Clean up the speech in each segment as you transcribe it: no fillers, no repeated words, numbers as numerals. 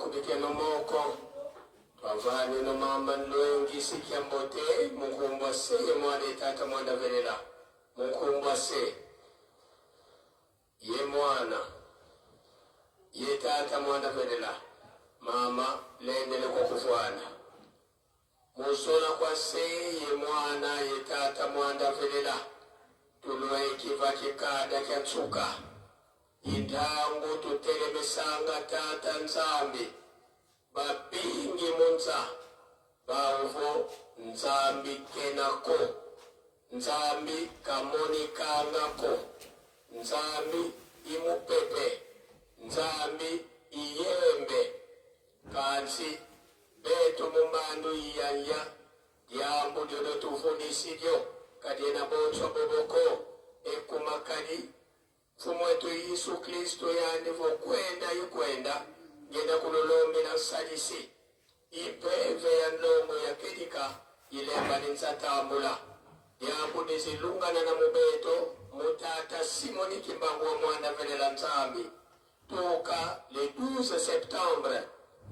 kupitia nomoko twavani no mama nwengi sikiambote mukumbwa se mwana tata mwanda velela mukumbwa se ye mwana ye tata mwanda velela mama lendele kwa kufwana musona kwa se ye mwana ye tata mwanda velela tulwe kiva kikada kyatsuka itangu tutelemesanga tata nzambi bapingi munza bauvo nzambi kenako nzambi kamoni kangako nzambi imupepe nzambi iyembe kansi beto mumandu iyanya yambu lyono tufunisiryo kadena bonso boboko ekumakali fumwetu Yesu Kristo yani vokwenda yukwenda genda kulolombe na salisi ipeve ya ndomo ya kedika ilemba ninzatambula yambu nizilungana na mubeto mutata Simoni Kimbangu wa mwanda velela nzambi toka le 12 septembre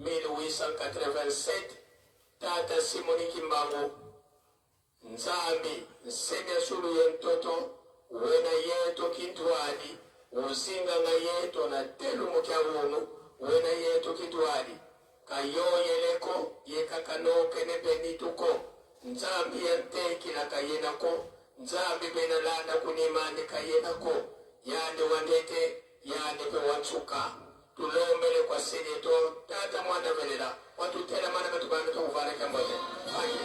1887 tata Simoni Kimbangu nzambi nsega sulu ye mtoto wena yeto kitwali usinga nga yeto na telu mukya wunu wena yeto kitwali kayoyeleko yekakanoke ne benituko nzambi yantekila kayenako nzambi benalanda kunimande kayenako yande wandete yande pe watsuka tulombele kwa seneto tata mwanda velela watutela mana katubanda tukuvana kambote aye.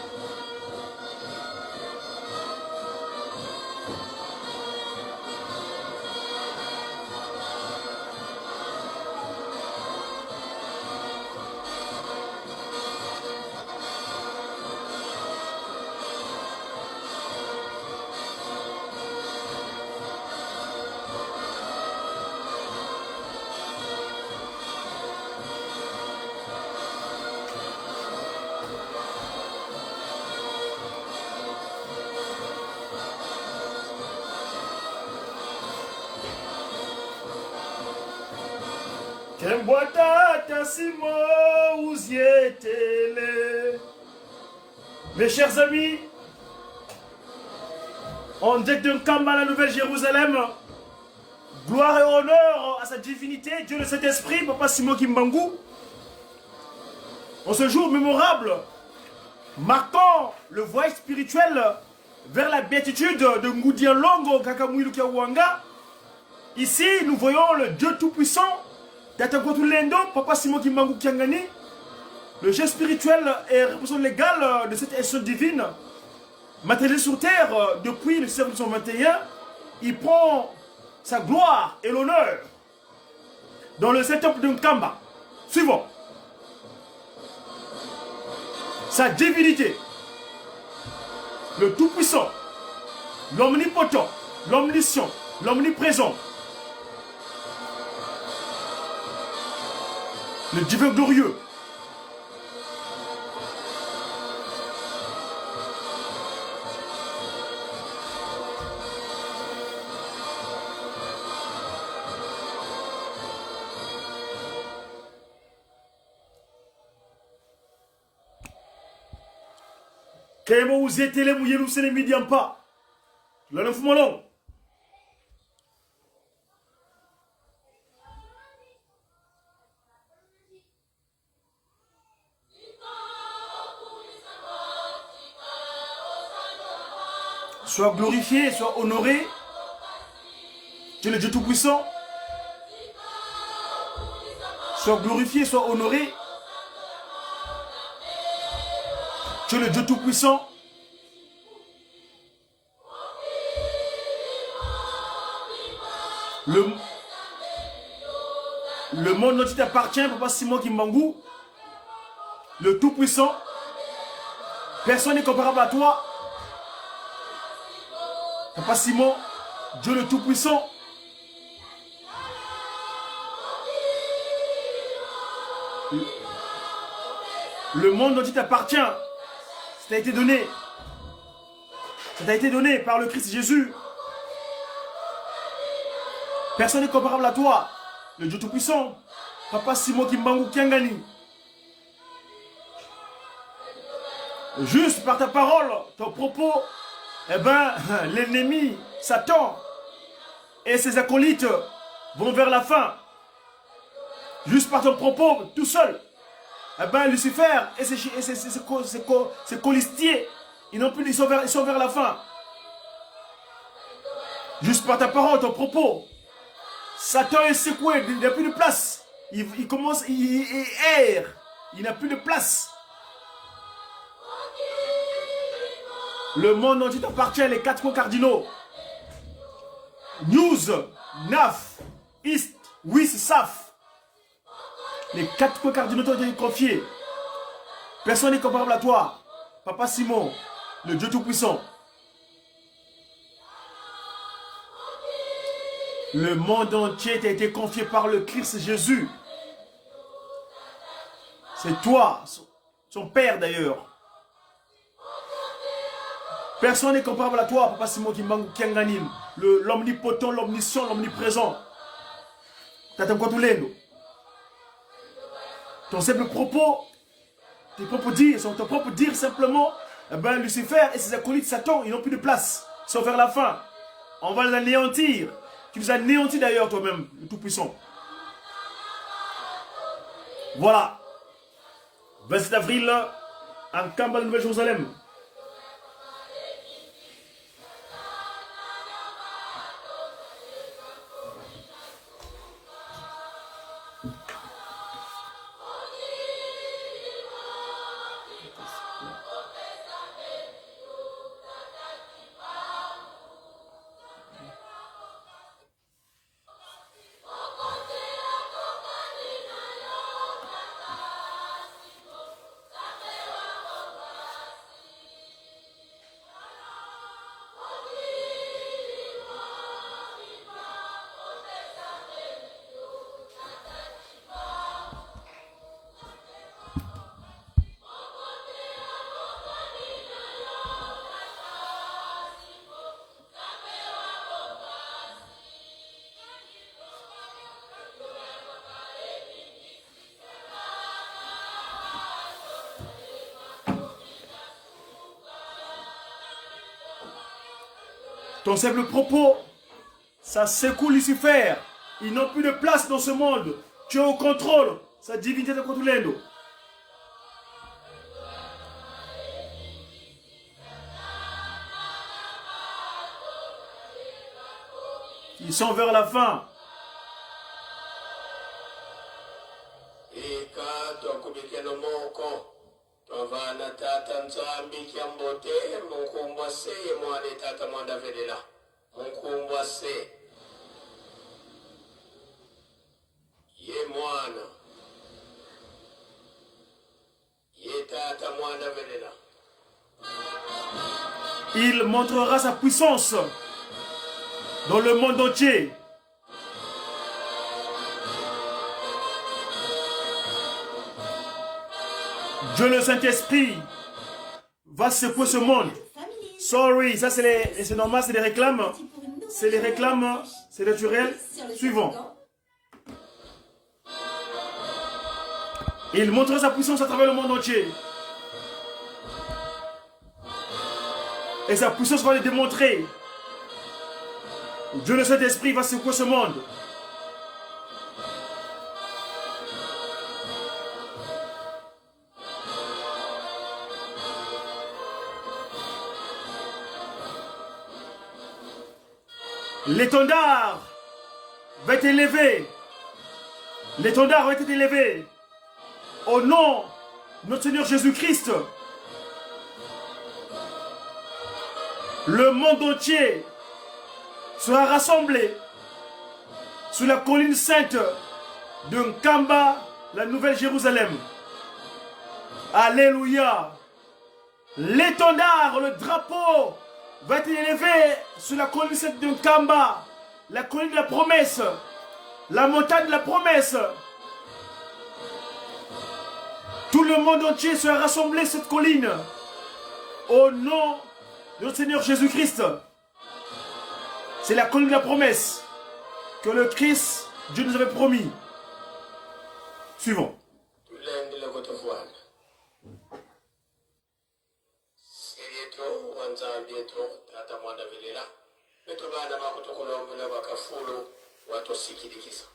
Mes chers amis, en direct de Nkamba, la Nouvelle-Jérusalem, gloire et honneur à sa divinité, Dieu le Saint-Esprit, Papa Simon Kimbangu, en ce jour mémorable, marquant le voyage spirituel vers la béatitude de Ngoudian Longo Kakamouilou Kiawanga. Ici, nous voyons le Dieu Tout-Puissant, Tatakotou Lendo, Papa Simon Kimbangu Kiangani. Le geste spirituel est représentation légale de cette action divine. Matérialisé sur terre depuis le siècle 1921, il prend sa gloire et l'honneur dans le setup de Nkamba. Suivant. Sa divinité, le Tout-Puissant, l'Omnipotent, l'Omniscient, l'Omniprésent, le Divin glorieux. Kemo vous êtes les mouillés, nous c'est les médias pas. Là, nous fumons long. Sois glorifié, sois honoré. Tu es le Dieu Tout-Puissant. Sois glorifié, sois honoré. Tu es le Dieu Tout-Puissant. Le monde dont tu t'appartiens, Papa Simon Kimbangu, le Tout-Puissant, personne n'est comparable à toi. Papa Simon, Dieu le Tout-Puissant. Le monde dont tu t'appartiens, ça t'a été donné. Ça t'a été donné par le Christ Jésus. Personne n'est comparable à toi. Le Dieu Tout-Puissant. Papa Simon Kimbangu Kiangani. Juste par ta parole, ton propos, eh ben, l'ennemi, Satan et ses acolytes vont vers la fin. Juste par ton propos, tout seul. Eh ben, Lucifer et ses colistiers, ils sont vers la fin. Juste par ta parole, ton propos. Satan est secoué, il n'a plus de place. Il commence, il erre. Il n'a plus de place. Le monde entier t'appartient, les 4 points cardinaux. News, Naf, East, West, Saf. Les 4 points cardinaux t'ont été confiés. Personne n'est comparable à toi. Papa Simon, le Dieu Tout-Puissant. Le monde entier t'a été confié par le Christ Jésus. C'est toi, son Père d'ailleurs. Personne n'est comparable à toi, Papa Simon Kianganim, l'omnipotent, l'omniscient, l'omniprésent. Ton simple propos, ton propre dire simplement, eh ben, Lucifer et ses acolytes Satan, ils n'ont plus de place. Ils sont vers la fin. On va les anéantir. Tu nous as anéantis d'ailleurs toi-même, le Tout-Puissant. Voilà. 27 avril, en Kamba, Nouvelle-Jérusalem. Ton simple propos, ça secoue Lucifer. Ils n'ont plus de place dans ce monde. Tu es au contrôle. Sa divinité de contrôle. Ils sont vers la fin. Tovana tata nzambi kiambote munkumbwa se ye mwane tata mwanda velela munkumbwa se ye mwana ye tata mwanda velela. Il montrera sa puissance dans le monde entier. Dieu le Saint-Esprit va secouer ce monde. Sorry, ça c'est normal, c'est des réclames. C'est les réclames, c'est naturel. Suivant. Il montrera sa puissance à travers le monde entier. Et sa puissance va le démontrer. Dieu le Saint-Esprit va secouer ce monde. L'étendard va être élevé. L'étendard va être élevé. Au nom de notre Seigneur Jésus-Christ. Le monde entier sera rassemblé sur la colline sainte de Nkamba, la Nouvelle Jérusalem. Alléluia. L'étendard, le drapeau va être élevé sur la colline sainte de Nkamba, la colline de la promesse, la montagne de la promesse. Tout le monde entier sera rassemblé sur cette colline au nom de notre Seigneur Jésus-Christ. C'est la colline de la promesse que le Christ, Dieu nous avait promis. Suivant. nzambi yetu tata mwanda velela betu bana bakutukulombela bakafulu watosikilikiza.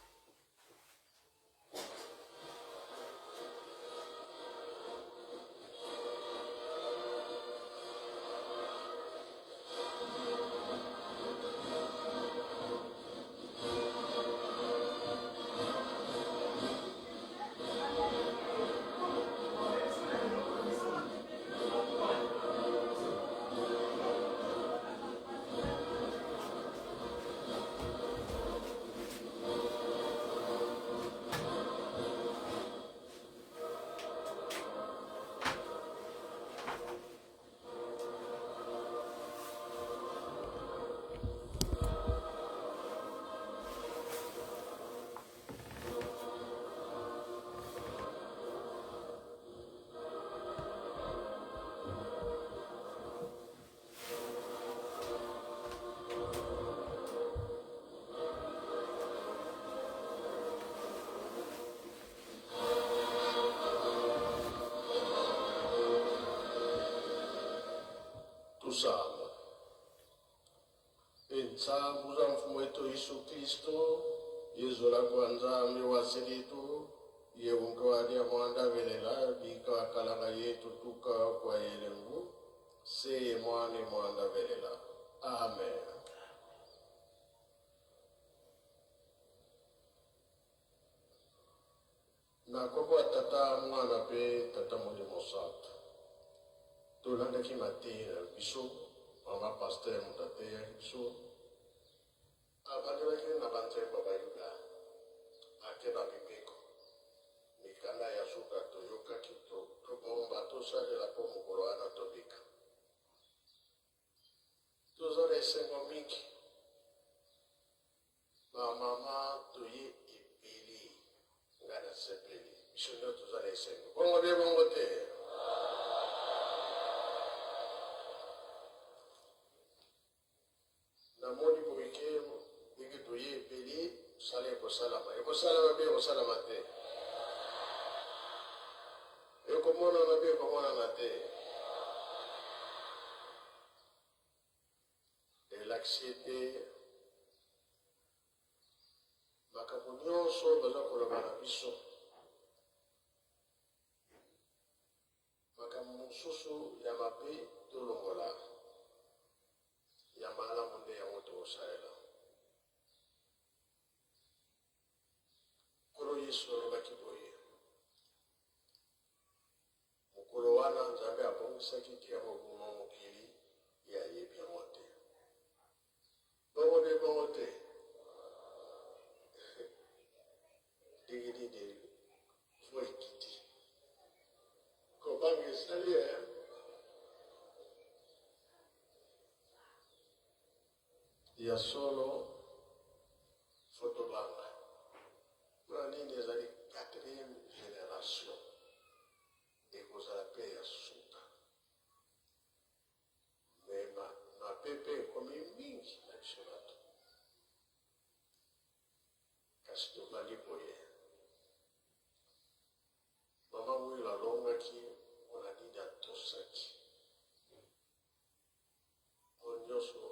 Tusala. Entsabu za mfumo wetu Yesu Kristo, Yesu la kwanza amewasilitu, yeungawadia mwanda velela, bika kalanga yetu tuka kwa yelengu, seye mwani mwanda velela. Amen. Na kwa tata mwana pe tata mulimo santo. Tulanda ki matera biso, mama pasteur mutateya biso. Abandela ki na bante baba yuga. Akeba bibeko. Mikanda ya suka toyoka kito. To bomba to sale la pomo koroana tobika. To zore sengo miki. Ma mama toye ipili. Ngana sepeli. Biso nyo to zore sengo. Bongo de bongo te. Namoni boike ngi toye peli sale ko salama e ko salama be ko salama te e ko mona na be ko mona na te e l'axiété makamunyo so baza ko la bana biso makamususu ya mabe to longola ya mala munde ya moto osaela. Kuro Yesu roba kiboye. Mukuro wana nzambe abongisa kiti ya mogumo mukili ya yebi ya mote. Bongo de bongote. Digidi de foi kiti. Kobange salie il y a solo photobanga. Pour nini ezali 4e génération ekozala pe ya suka. Mais ma pepe ekomi mingi na biso bato. Kasi tobandi boye. Mama mwila alongaki onanini atosaki. Onyoso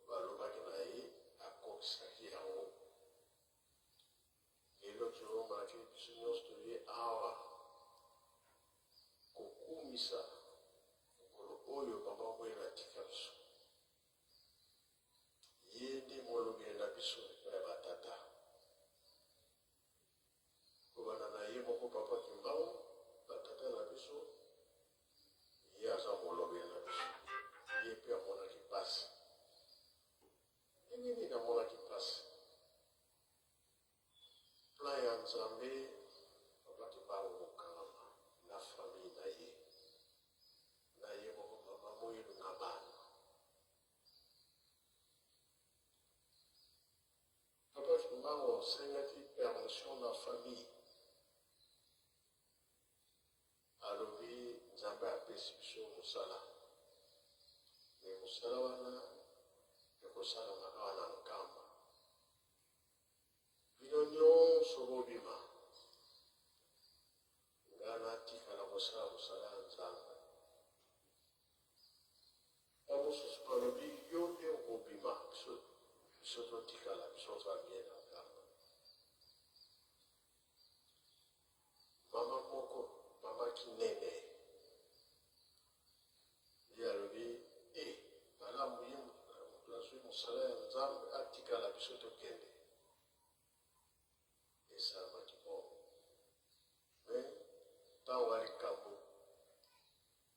balobaki na ye akokisaki yango. Lelo toyombaki biso nyonso toye awa kokumisa mokolo oyo mama mwela atika biso. Ye nde molobeli na biso ya batata. Kobanda na ye moko papa Kimbangu batata na biso ye aza molobeli na biso. Ye mpe amonaki pasi. Nini namonaki pasi. Plan ya Nzambe papa Kimbangu mokangama na famille na ye. Na ye moko mama mwelu na bana. Papa Kimbangu osengaki permission na famille. Alobi Nzambe apesi biso mosala. Me mosala wana ekosala makawa na nkamba. Bino nyonso bobima. Ngana tika na kosala mosala ya Nzambe. Bamosusu mosala ya nzambe atikala biso tokende esalamaki bongo me ntango ya likambo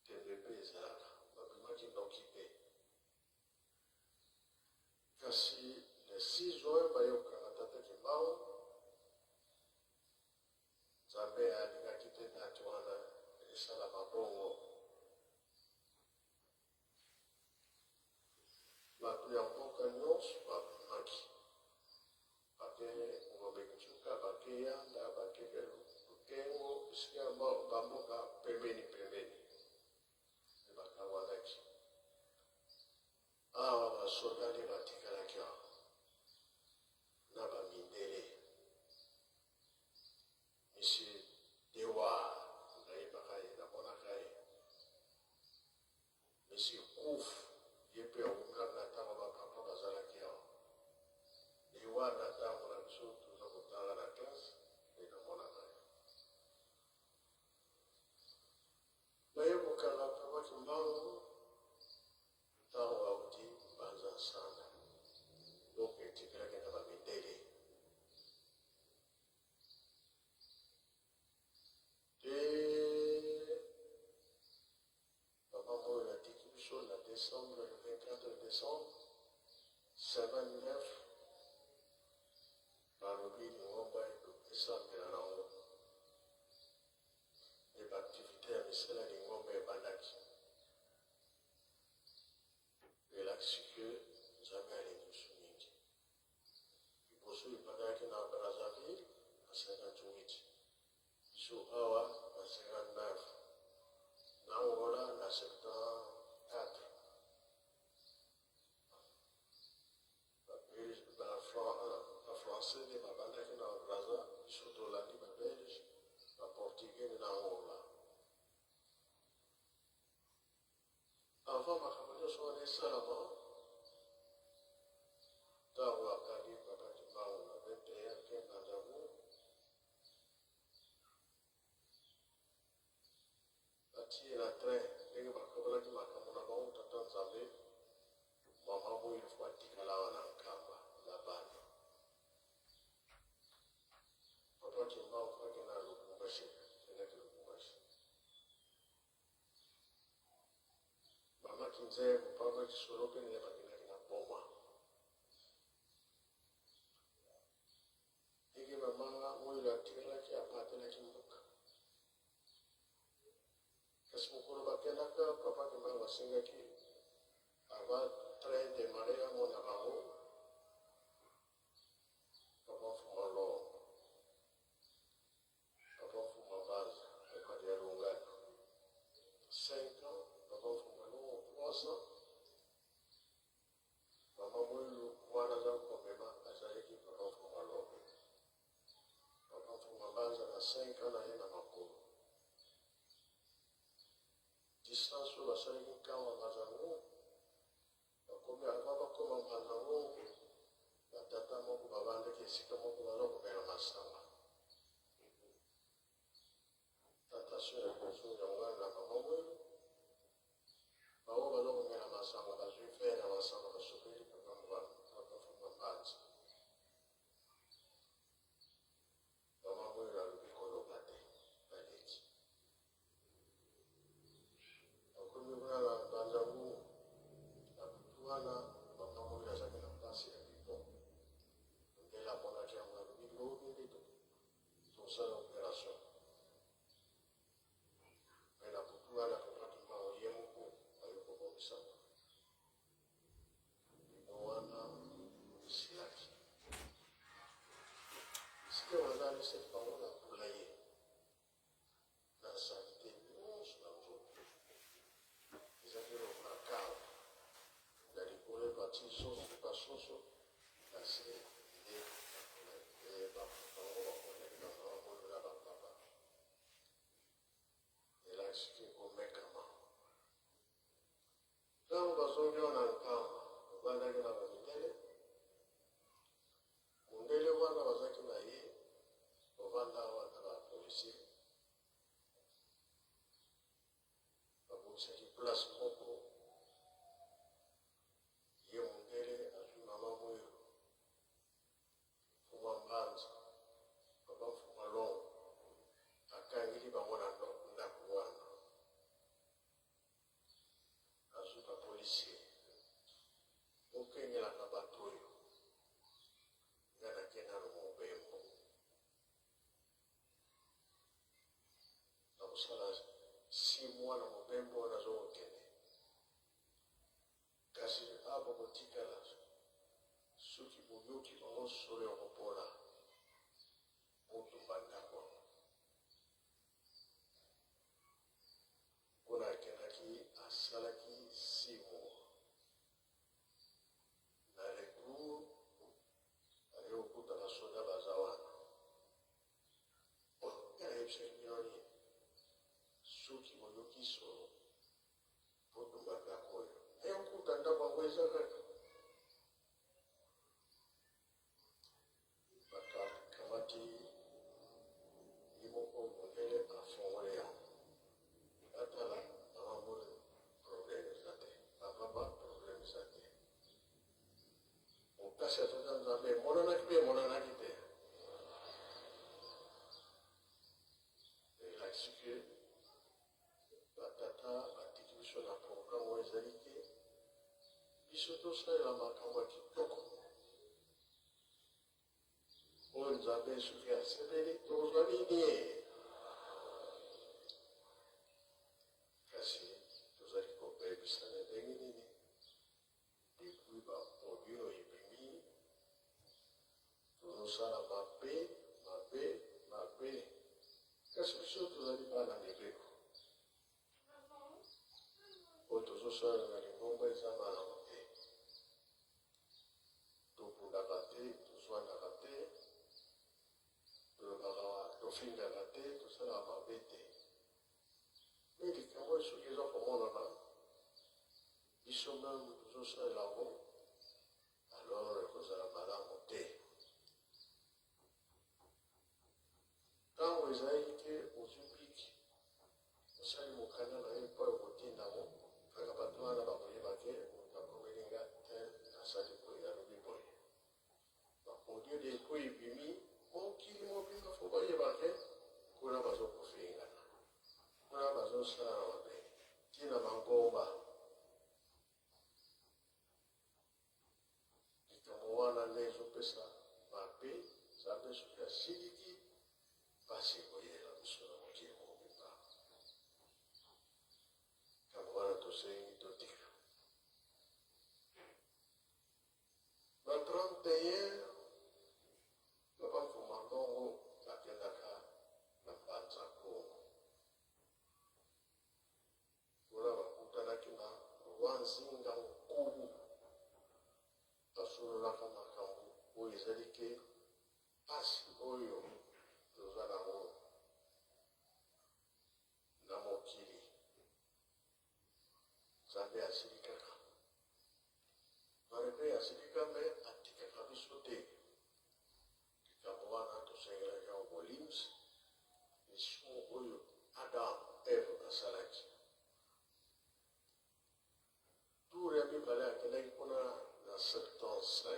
tembe mpe ezalaka babimaki noki mpe kasi le 6 juin bayokanga tata Kimbangu nzambe alingaki te date wana esalama bongo bato ya mboka nyonso babimaki bake ngombe kicuka bake yanda bake lukengo esika bamboka pembeni ebakawanaki awa basoda nde batikalaki awa na bamindele monsieur Dewa nayebaka ye namonaka ye monsieur Kouf ye mpe awukanga ntango bapapa bazalaki awa Dewa na ntango na biso toza kotanga na classe nde namonaka ye bayebokanga papa Kimbangu ntango auti mbanza nsanda donc etikelaki na bamindele le décembre, le 24 décembre 59 balobi lingomba esambela nango e baaktivité ya misala lingomba ebandaki elakisi ke nzambe alingi biso mingi liboso ebandaki na Brazzaville na 58 biso awa na 59 na Angola na 74 Français de babandaki na Brazza biso tolandi babelge baportugais na Angola avant makambo nyonso wana esalama ntango akali papa Kimbangu na 21 kenda nzango batie na train ndenge bakabolaki makambo na bango tata nzambe mama moyo fo atikala wana nkamba na bana papa Kimbangu faki na Lubumbashi kendaki Lubumbashi mama Kinzee papa Kisolo mpe nde bakendaki na boma ndenge mama moyo atikalaki apatelaki mboka kasi mokolo bakendaka papa Kimbangu asengaki ava train démarré amona bango papa mfuma lor papa mfuma base ekadi ya lungano 5 ans papa mfuma lor 3 ans mama moyo mwana aza komema azalaki papa mfuma lor papa mfuma base na 5 ans na ye na makolo distance oyo basalaki nkawa bazango bakomi ava bakoma bazango batata moko babandaki esika moko baza komela masanga tatation ya koso yango na mama moyo bango baza komela masanga bazwi fer ya masanga basopeli papa mfuma mbanza mama moyo alobi koloba te baleki bakomi kuna na banzango na butu wana mama moyo azalaki na mpasi ya bipo ndela monaki yango alobi lobi nde yoki bango solo ya kopona motumba ndako mpona akendaki asalaki simo na retour ali kokutana soda baza wana ayebisaki bino nini soki boyoki solo motumba ndako oyo eyokuta ndako yango eza kaka bakamati ye moko mondele afongole yango atala amamona problème eza te apapa problème eza te okasi atata nzambe emonanaki mpe emonanaki te elakisi ke batata batiki biso na programme oyo ezali ke biso tosalela makambo ya kitoko oyo nzambe soki asepeli tokozwa nini kasi tozali koyebisana ndenge nini depuis baodio ebimi tozosala mabe kasi biso tozali bana mibeko oyo tozosala na lingomba eza malamu te topundaka te tozwandaka te tofingaka te tosalaka mabe te me likambo soki eza komonana biso meme tozosalela yango alors ekozala malamu te ntango ezali ke ozwi piki osali mokanda na ye mpo ekotindango kaka bato wana bakoyeba ke moto akomelinga te asali boye alobi boye audio de po ebimi mokili mobimba fo bayeba ke kuna bazokofingana kuna bazosala mabe ntina bangomba likambo wana nde ezopesa mabe nzambe soki asiliki pasi koyela biso na mokili mobimba likambo wana tosengi totika na 31 bapamfuma ndongo bakendaka na mbanza kongo wana bakutanaki na rwanzinga nkubu basololaka makambo oyo ezali ke pasi oyo toza nango na mokili nzambe asilikaka malgré asilika me atikaka biso te likambo wana tosengelaki yango bolims mission oyo adam eve asalaki tour ya mibale akendaki mpona na 75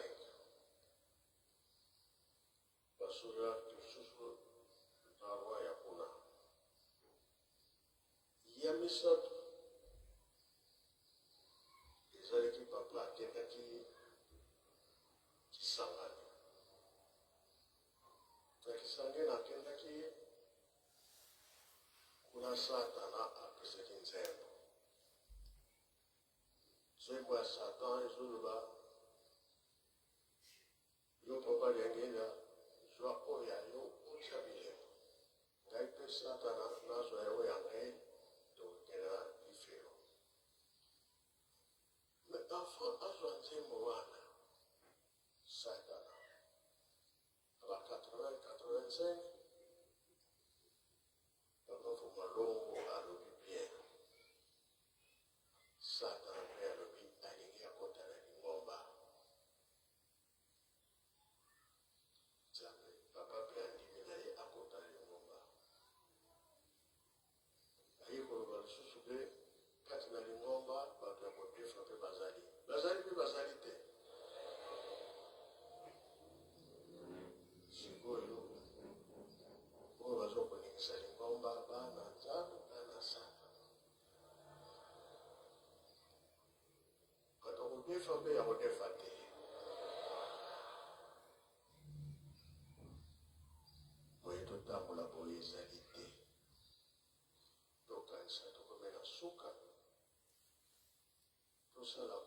basololaki lisusu na roi ya kuna ya misato ezalaki papa akendaki kisangani na kisangani akendaki kuna satana apesaki nzembo nzembo ya satan ezoloba yo papa liangela zwa oyo ya yo otya bilemo ngai mpe satana nazwa yango ya ngai tokokenda lifelo me enfant azwa nzembo wana satana aba 80-85 bakofuma longo alobi bien satana mpe alobi alingi akota na lingomba nzambe papa mpe andimi na ye akota na lingomba aye koloba lisusu mpe kati na lingomba bato ya kodefa mpe bazali mpe bazali te sikoyo oyo bazokoningisa lingomba bana nzambe bana sata bato kodefa mpe ya kodefa te moye totambola boye ezali te tokanisa tokomela suka tosala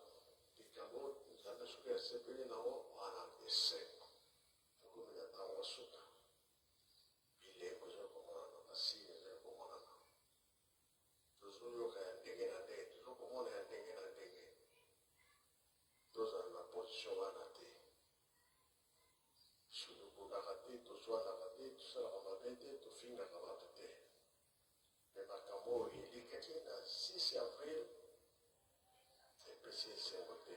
likambo nzambe soki asepeli nango wana te esengo tokomela ntango suka bilembo ezokomona basini ezokomona tozoyoka ya ndenge na ndenge tozokomona ya ndenge na ndenge tozala na position wana te tolukaka te toswanaka te tosalaka mabe te tofingaka bato te me makambo oyo elikaki na 6 avril epesi esengo te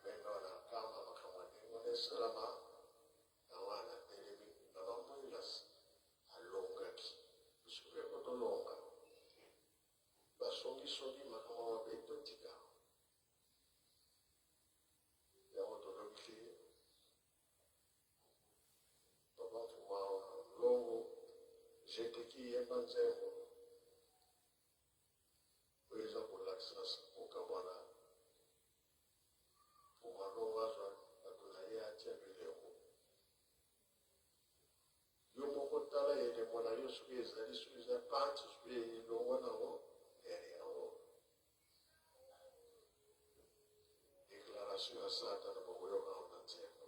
meme wana kama makambo ya ndenge wana esalama na wana telemi na bamwila alongaki soki eko tolonga basongisongi makambo mabe totika yango tolobi te papa mfuma longo jeteki yemba nzembo oyo eza kolakisa kokabwana mfuma longo azwa bato na ye atia bilembo yo moko tala elembo na yo soki ezali soki eza pante soki elongwa nango ere yango déclaration ya sata na bokoyoka ngo na nzembo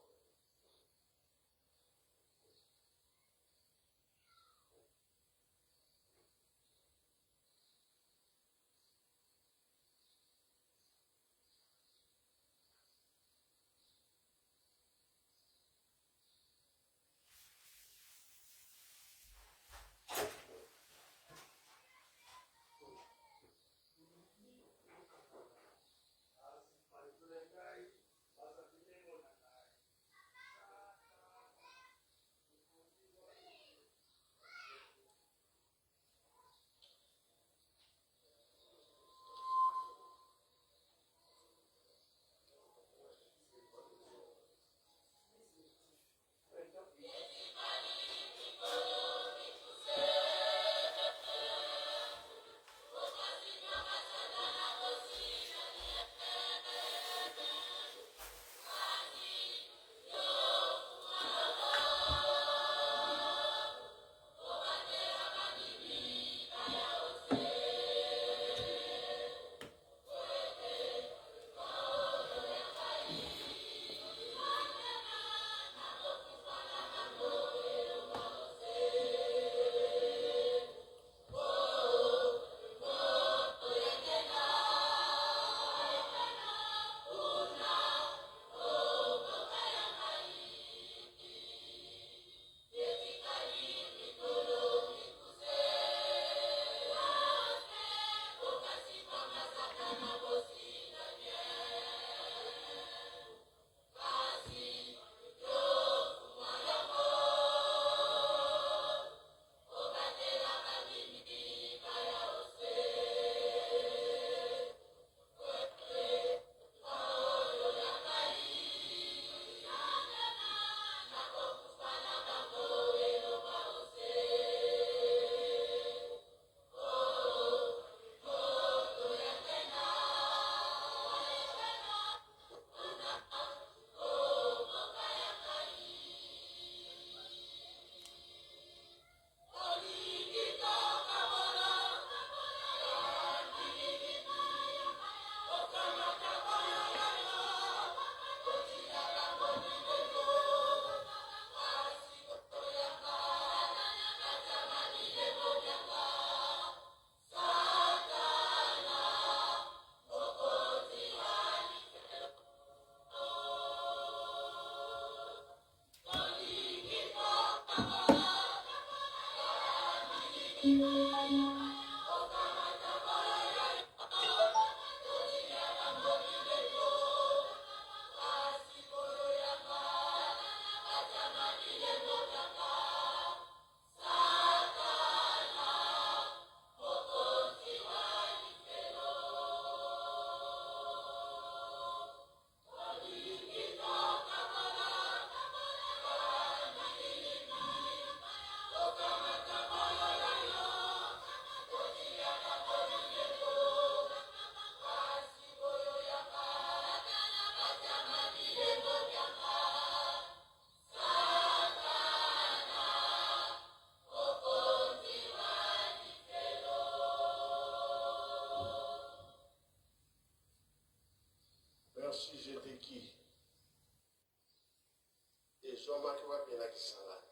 Décision qui va bien à Kisangani.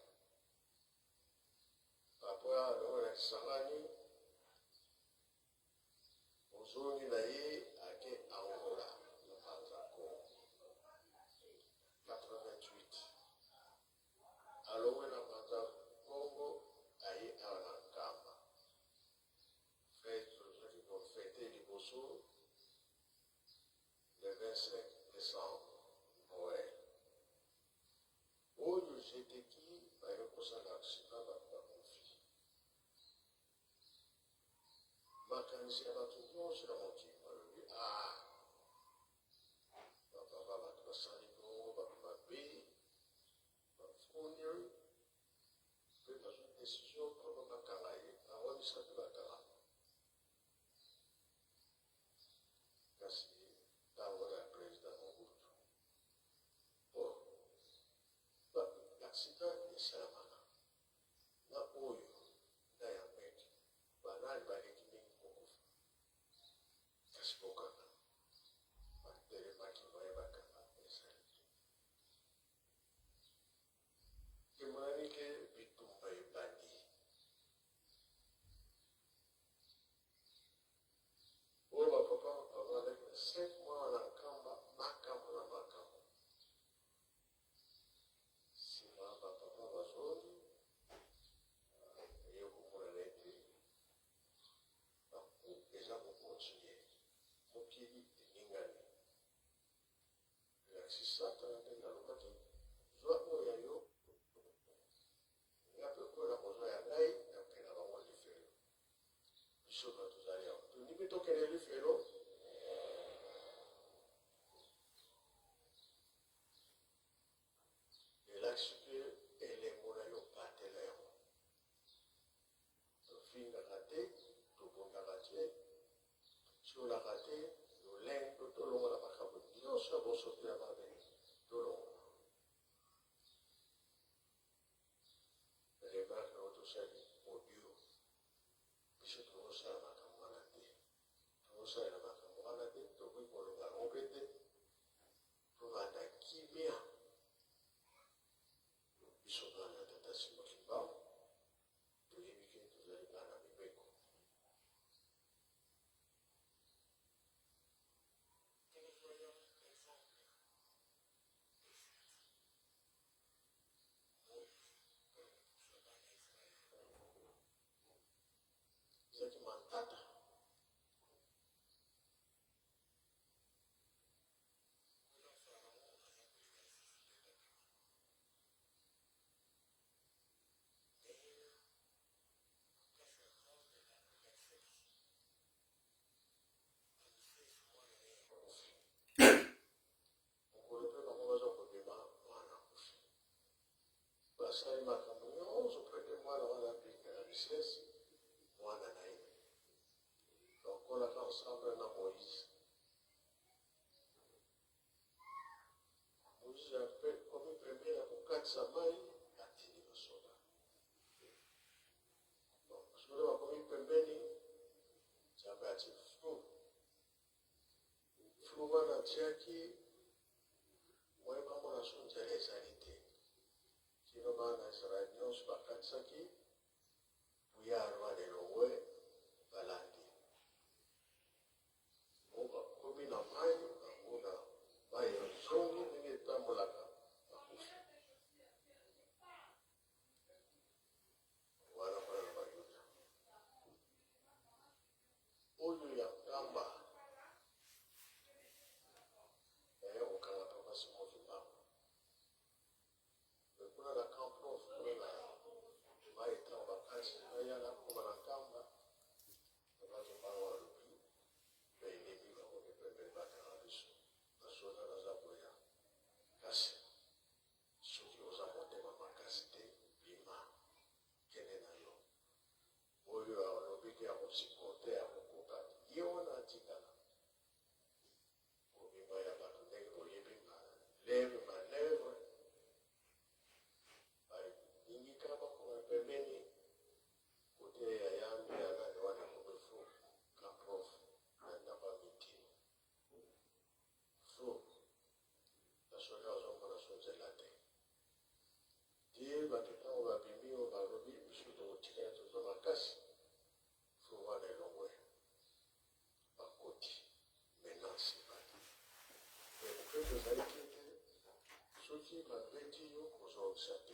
Après, on a Kisangani. Ozoni na ye ake Angola. Le Panzaco. 88. Alors, on a Panzaco Congo. Aye Anakamba. Fêter les Bosso. Le 25 décembre. Noël. Oyo j'étais qui va y reposer l'accident va conflit. Ma canisse va tout le monde sur la montée. Ah, papa va s'animer, va payer, va fournir. Peut dans une décision pour ma canaille, avant de s'appeler la canaille. Kasi, dans le président Mobutu. Bon. L'accident est salamana. Na oyo, na ya meki, banali baleki mingi kokufa. Kasi bokanga. Batele maki baye bakanga esaliki. Kimani ke bitumba ebandi. Oyo bapapa babalaki 5 mois na nkamba, makambo na makambo. Papa Bazoni, et vous pourrez l'aider. Déjà, vous continuez. Mon pied dit, Ningani. L'accident, c'est un peu soit pour y aller, il y a peu de la maison à l'ail, et après, la maman le fait. Je suis pas tout à l'heure. Tu dis plutôt qu'elle est le fait, et là, ce que elle est mon aïe au pâté là. Le film a raté, tout le monde a raté. Si on a raté, le lin, tout le monde a pas capable. Nous sommes sortis à ma belle. Tout le monde. Les marques ont tout ça au bureau. Puis je trouve ça à ma camarade. Tout ça à ma camarade, tout le monde a répété. Tout le monde a qui bien. Ils sont dans la tête à ce moment-là. Tous les week-ends, vous allez dans la Mibeko. C'est qui m'entend. Basali makambo nyonso preke mwana wana apika ya lisesi mwana na ye lokolaka ensemble na Moïse. Moïse komi pembeni ya kokatisa mai atindi basoda. Basoda bakomi pembeni nzambe ati flu wana atiaki moyebamona so nzela ezali te. Kino bana Israel nyonso bakatisaki buyaro balelongwe balandi. Bakomi na mai banguna mai zongi ndenge etambolaka bakufi. Wana mpona na bayuda oyo ya ngamba okanga papa Simon Kimbangu. Kuna la camp prof, kuna la maeta wakati, na yana kuma na kamba, chaque.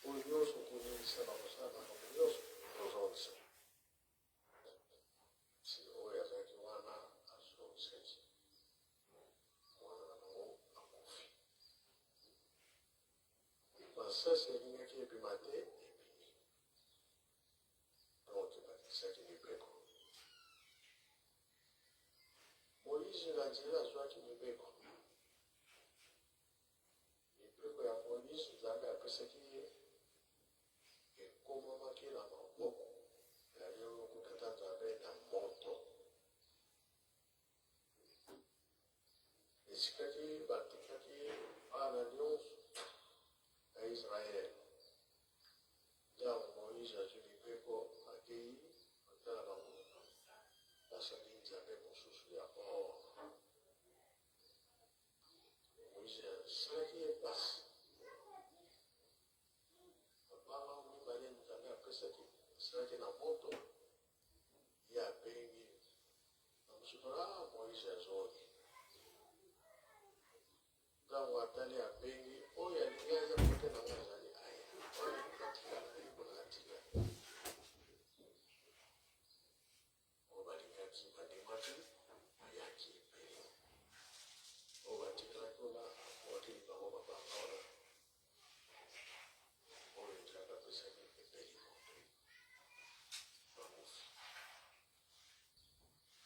Pour nous, ce qu'on dit, c'est dans le sang, dans le nous, nous autres. Si on est avec Wana, à son sexe, Wana, à confi. Ça, c'est une qui est plus maté, et puis, donc, c'est qui est plus gros. Moïse, il a dit là, soit qui est plus gros. Il peut que la police, vous avez appris ce qui est. Et comment manquer la main beaucoup. D'ailleurs, beaucoup de temps, vous avez un montant. Et ce qui est à l'alliance à Israël. Là, Moïse a dit que pour accueillir, la saline, vous avez mon souci à bord. Moïse, ce qui est passé. Apparemment, nous avons appris ce qui est dans le montant. Il y a payé. Donc, ce là, Moïse a dit. Dans Watali a payé. Oh, il y a des gars qui ont été dans les années. Oh, il y a des gars qui ont été dans les années. Oh, bah, les gars qui ont été dans les années. Il y a qui est payé. Oh, bah, tu as dit là. Oh, tu as dit là. Oh, il y a pas de ça qui est payé.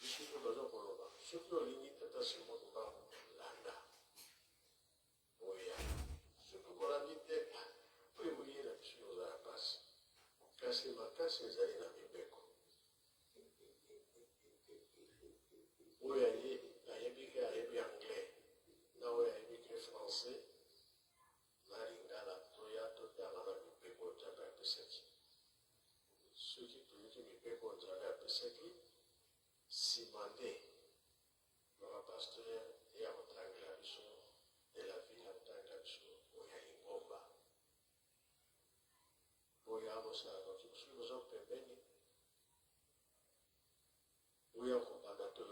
Je suis pour le pour le bas. Ce qui est limite, c'est ce qu'on va l'anda. Oui, ce que vous l'avez dit, vous voyez la chose à la passe. Cassez ma casse, les allez dans mes becs. Oui, il y a des anglais. Là, il y a des français. Là, il y a la toya, toya, là, mes becs, on a appris ça. Ceux qui ont mes becs, on a appris ça. Si mandé, le pasteur et à votre agression de la ville, à votre agression, où il y a une bombe. Où il y a un moussa, donc il faut que vous en prévenez. Où il y a un combat d'atelier.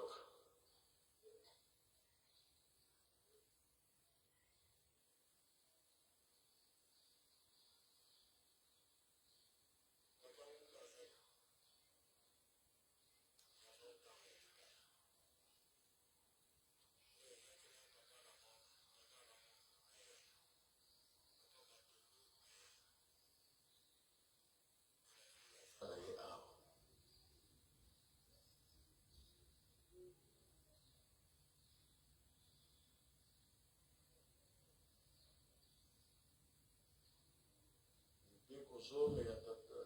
Kusome ya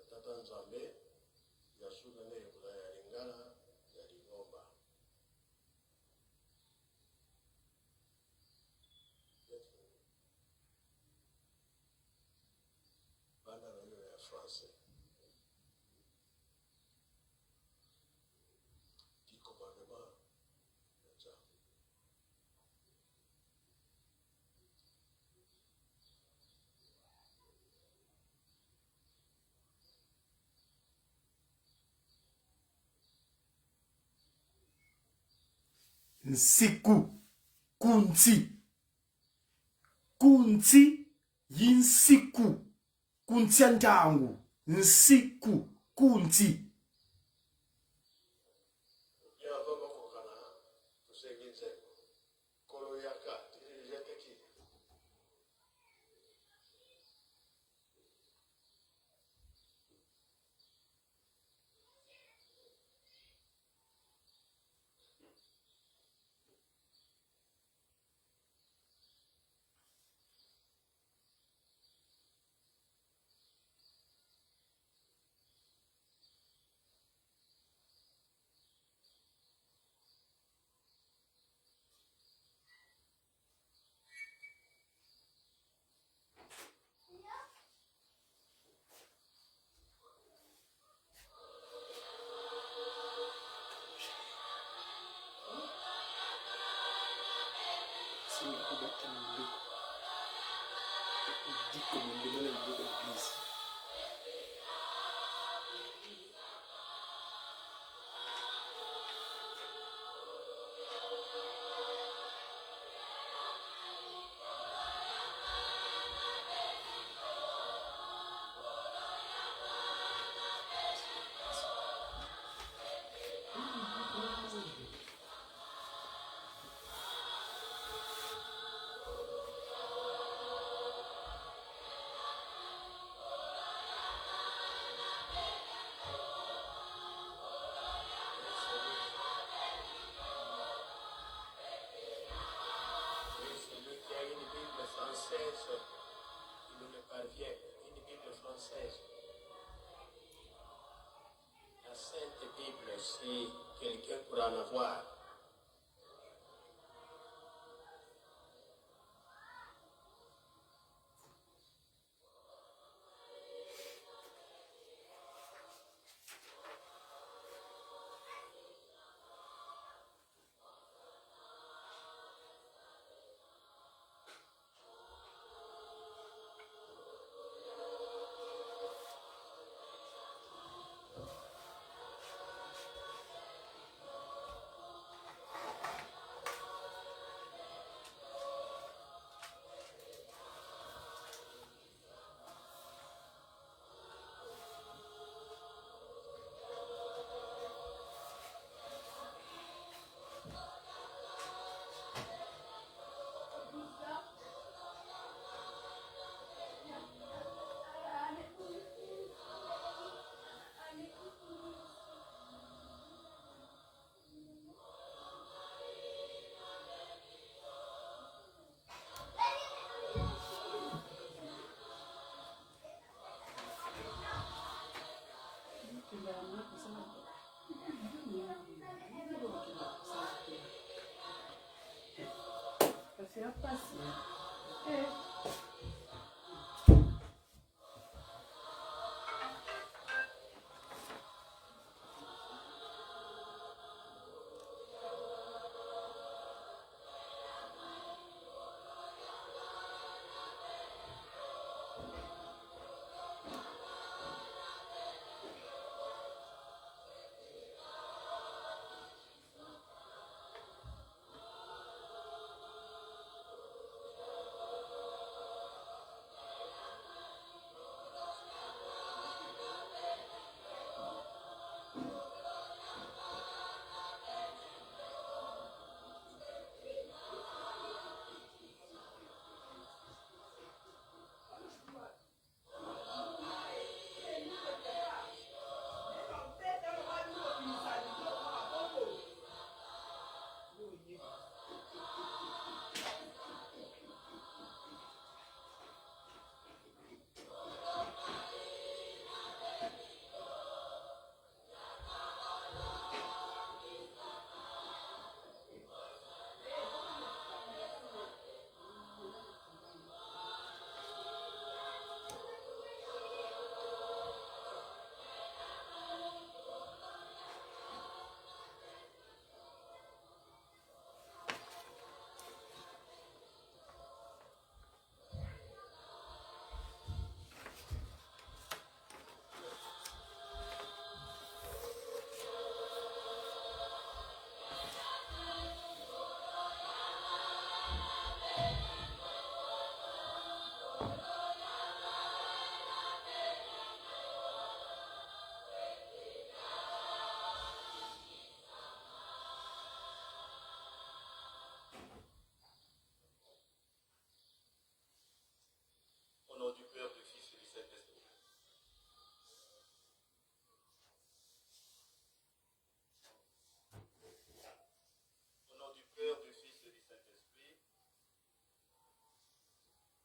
tata Nzambe ya sunane ya Lingala ya Lingomba. Banda na hiyo ya France. Qui commandement ya cha. Nsiku, kunti, kunti, yinsiku, kunti anjangu, nsiku, kunti. française qui nous le parvient, une Bible française. La Sainte Bible, si quelqu'un pourra en avoir.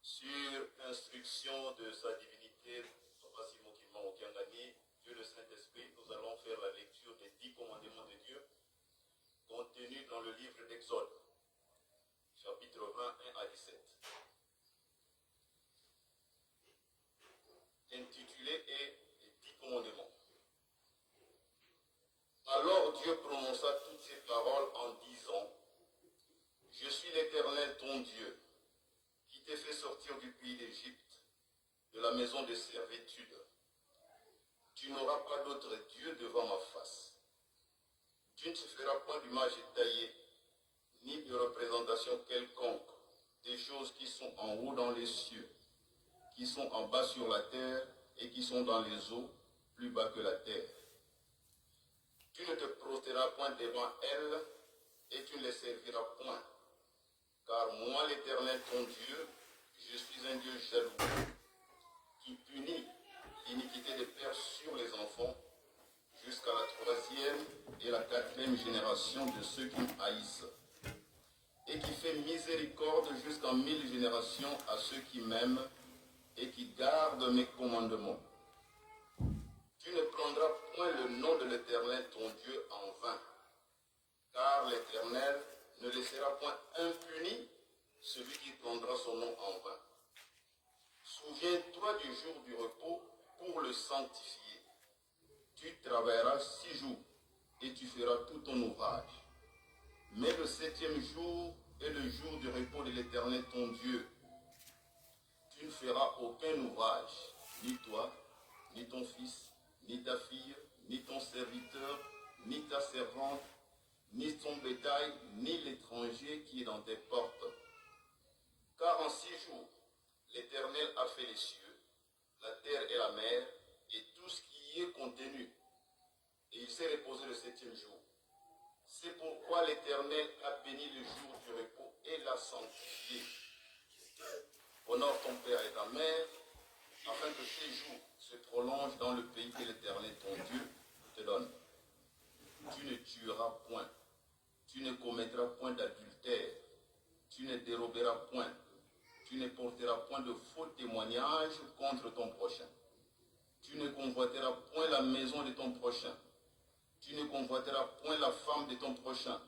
Sur instruction de sa divinité, Papa Simon Kimba Okiangani, Dieu le Saint-Esprit, nous allons faire la lecture des 10 commandements de Dieu contenus dans le livre d'Exode, chapitre 21 à 17. Intitulé est les 10 commandements. Alors Dieu prononça toutes ces paroles en disant: Je suis l'Éternel ton Dieu, qui t'ai fait sortir du pays d'Égypte, de la maison de servitude. Tu n'auras pas d'autre Dieu devant ma face. Tu ne te feras point d'image taillée, ni de représentation quelconque des choses qui sont en haut dans les cieux, qui sont en bas sur la terre et qui sont dans les eaux, plus bas que la terre. Tu ne te prosterneras point devant elles et tu ne les serviras point. Car moi, l'Éternel, ton Dieu, je suis un Dieu jaloux, qui punit l'iniquité des pères sur les enfants, jusqu'à la 3e et la 4e génération de ceux qui me haïssent, et et qui fait miséricorde jusqu'en 1000 générations à ceux qui m'aiment et qui gardent mes commandements. Tu ne prendras point le nom de l'Éternel ton Dieu en vain, car l'Éternel ne laissera point impuni celui qui prendra son nom en vain. Souviens-toi du jour du repos pour le sanctifier. Tu travailleras 6 jours et tu feras tout ton ouvrage. Mais le 7e jour est le jour du repos de l'Éternel ton Dieu. Tu ne feras aucun ouvrage, ni toi, ni ton fils, ni ta fille, ni ton serviteur, ni ta servante, ni ton bétail, ni l'étranger qui est dans tes portes. Car en 6 jours, l'Éternel a fait les cieux, la terre et la mer, et tout ce qui y est contenu. Et il s'est reposé le 7e jour. C'est pourquoi l'Éternel a béni le jour du repos et l'a sanctifié. Honore ton père et ta mère, afin que tes jours se prolongent dans le pays que l'Éternel ton Dieu te donne. Tu ne tueras point, tu ne commettras point d'adultère, tu ne déroberas point, tu ne porteras point de faux témoignages contre ton prochain. Tu ne convoiteras point la maison de ton prochain. Tu ne convoiteras point la femme de ton prochain,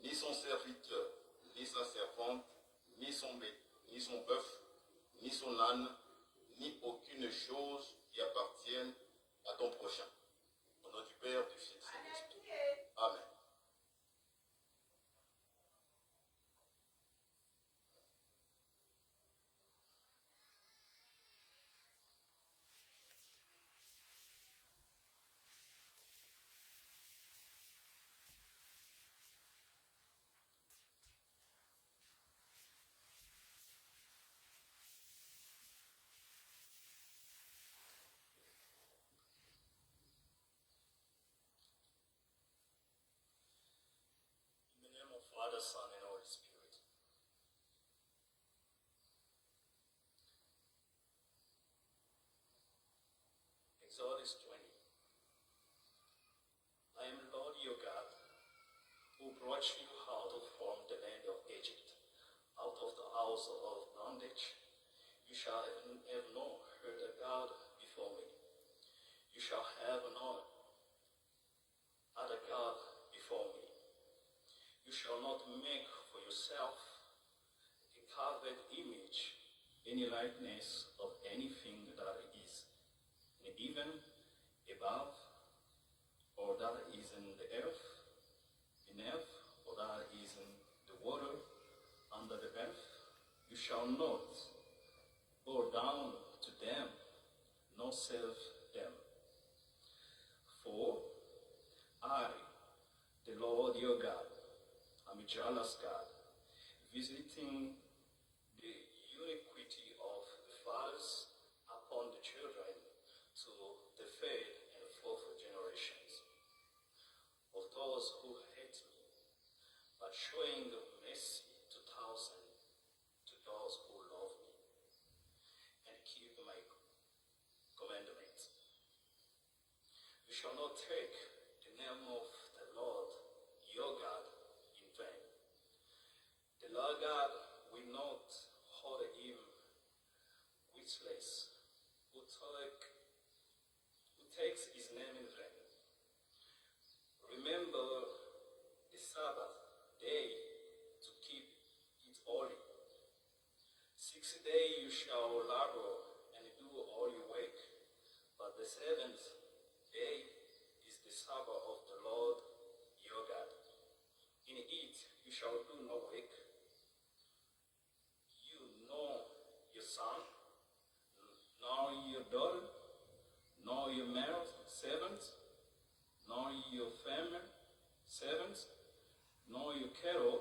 ni son serviteur, ni sa servante, ni son bœuf, ni son âne, ni aucune chose qui appartienne à ton prochain. Au nom du Père, du Fils et du Saint-Esprit. Amen. Father, Son, and Holy Spirit. Exodus 20. I am Lord your God, who brought you out from the land of Egypt, out of the house of bondage. You shall have no other God before me. You shall have no other God before me. You shall not make for yourself a carved image, any likeness of anything that is even above, or that is in the earth, beneath, or that is in the water, under the earth. You shall not bow down to them, nor serve them. For I, the Lord your God, I'm a jealous God, visiting the iniquity of the fathers upon the children to the third and fourth generations of those who hate me, but showing mercy to thousands, to those who love me and keep my commandments. You shall not take the name of the Lord your God in vain. The Lord God will not hold him wishless, who takes his name in vain. Remember the Sabbath day to keep it holy. 6 days you shall labor and do all your work, but the 7th day is the Sabbath of the Lord your God. In it you shall do no work, you nor your son, nor your daughter, nor your male servants, nor your family servants, nor your cattle,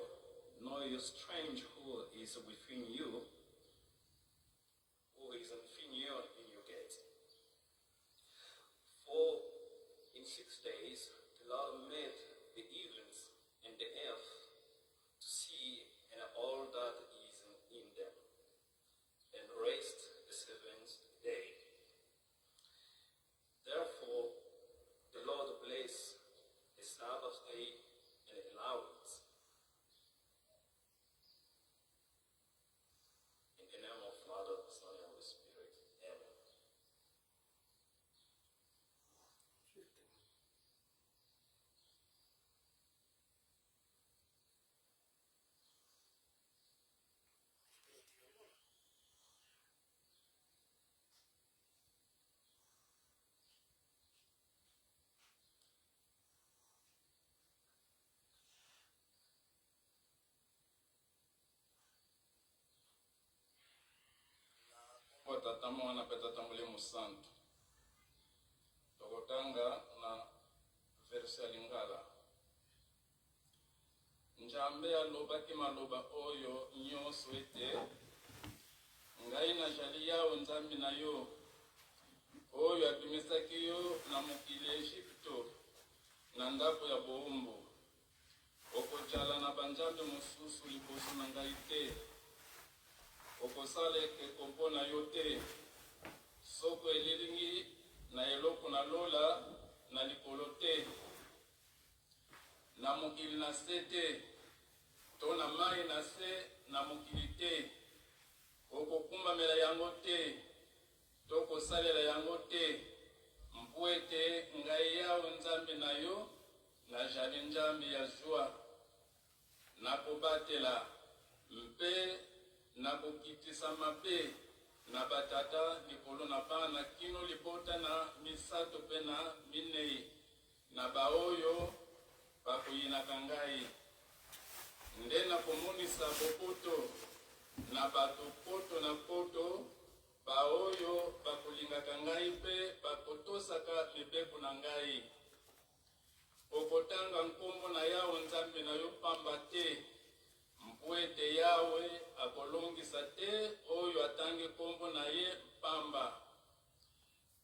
nor your stranger who is within you, in your gates. For in 6 days the Lord made the heavens and the earth, to see and all that is in them, and rest the 7th day. Therefore the Lord blessed the Sabbath day and allowed it. Tata Mwana pe Tata Mulimo Santo. Tokotanga na verse ya Lingala. Njambe alobaki maloba oyo nyonso ete ngai na jali yawo nzambi na yo oyo abimisaki yo na mokili Egypto na ndako ya boumbu. Okojala na banzambe mosusu liboso na ngai te. Okosala ekeko mpo na yo te. Soko elilingi na eloko na lola na likolo te. Na mokili na se te. To na mai na se na mokili te. Okokumbamela yango te. To kosalela yango te. Mpo ete ngai yawo nzambe na yo na jali nzambe ya zwa. Nakobatela mpe nakokitisa mabe na batata likolo na bana kino libota na misato pe na minei na baoyo bakoyinaka ngai. Nde nakomonisa bopoto na bato poto na poto baoyo bakolingaka ngai pe bakotosaka mibeko na ngai. Okotanga nkombo na yawo nzambe na yo pamba te. Mpo ete yawe akolongisa te oyo atangi nkombo na ye pamba.